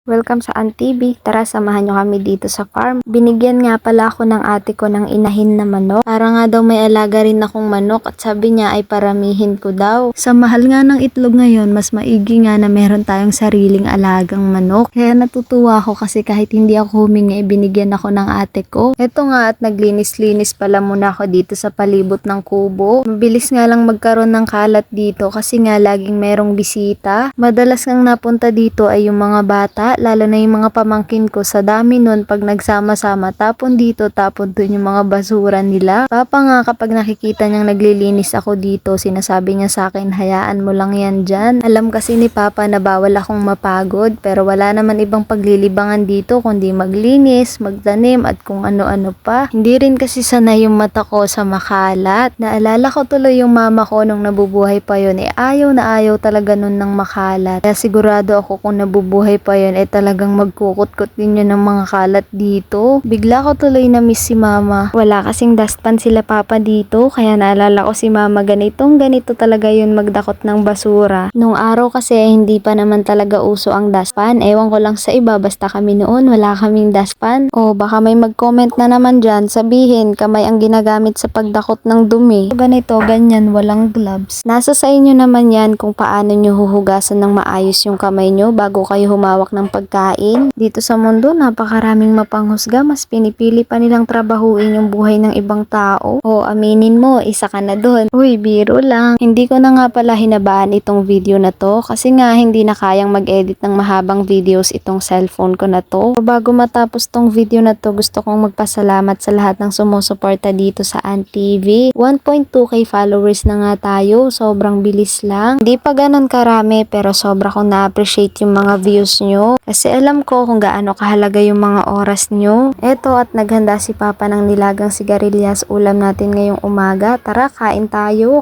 Welcome sa TV. Tara, samahan nyo kami dito sa farm. Binigyan nga pala ako ng ate ko ng inahin na manok. Para nga daw may alaga rin akong manok at sabi niya ay paramihin ko daw. Sa mahal nga ng itlog ngayon, mas maigi nga na meron tayong sariling alagang manok. Kaya natutuwa ako kasi kahit hindi ako humingi, binigyan ako ng ate ko. Eto nga at naglinis-linis pala muna ako dito sa palibot ng kubo. Mabilis nga lang magkaroon ng kalat dito kasi nga laging merong bisita. Madalas ngang napunta dito ay yung mga bata, lalo na yung mga pamangkin ko. Sa dami nun pag nagsama-sama, tapon dito, tapon dun yung mga basura nila. Papa nga kapag nakikita niyang naglilinis ako dito, sinasabi niya sa akin, hayaan mo lang yan dyan. Alam kasi ni Papa na bawal akong mapagod, pero wala naman ibang paglilibangan dito kundi maglinis, magtanim at kung ano-ano pa. Hindi rin kasi sanay yung mata ko sa makalat. Naalala ko tuloy yung mama ko nung nabubuhay pa yun, ayaw na ayaw talaga nun ng makalat. Kaya sigurado ako kung nabubuhay pa yun, talagang magkukut-kut din yun ng mga kalat dito. Bigla ko tuloy na miss si mama. Wala kasing dustpan sila papa dito, kaya naalala ko si mama ganito talaga yun magdakot ng basura. Nung araw kasi hindi pa naman talaga uso ang dustpan. Ewan ko lang sa iba, basta kami noon wala kaming dustpan. O baka may mag-comment na naman dyan, sabihin kamay ang ginagamit sa pagdakot ng dumi. Ganito, ganyan, walang gloves. Nasa sa inyo naman yan kung paano nyo huhugasan ng maayos yung kamay nyo bago kayo humawak ng pagkain. Dito sa mundo, napakaraming mapanghusga, mas pinipili pa nilang trabahuin yung buhay ng ibang tao. O aminin mo, isa ka na dun. Uy, biro lang. Hindi ko na nga pala hinabaan itong video na to kasi nga hindi na kayang mag-edit ng mahabang videos itong cellphone ko na to. Bago matapos tong video na to, gusto kong magpasalamat sa lahat ng sumusuporta dito sa TV. 1.2k followers na nga tayo. Sobrang bilis lang. Hindi pa ganun karami pero sobra kong na-appreciate yung mga views nyo. Kasi alam ko kung gaano kahalaga yung mga oras nyo. Eto at naghanda si Papa ng nilagang sigarilyas ulam natin ngayong umaga. Tara, kain tayo.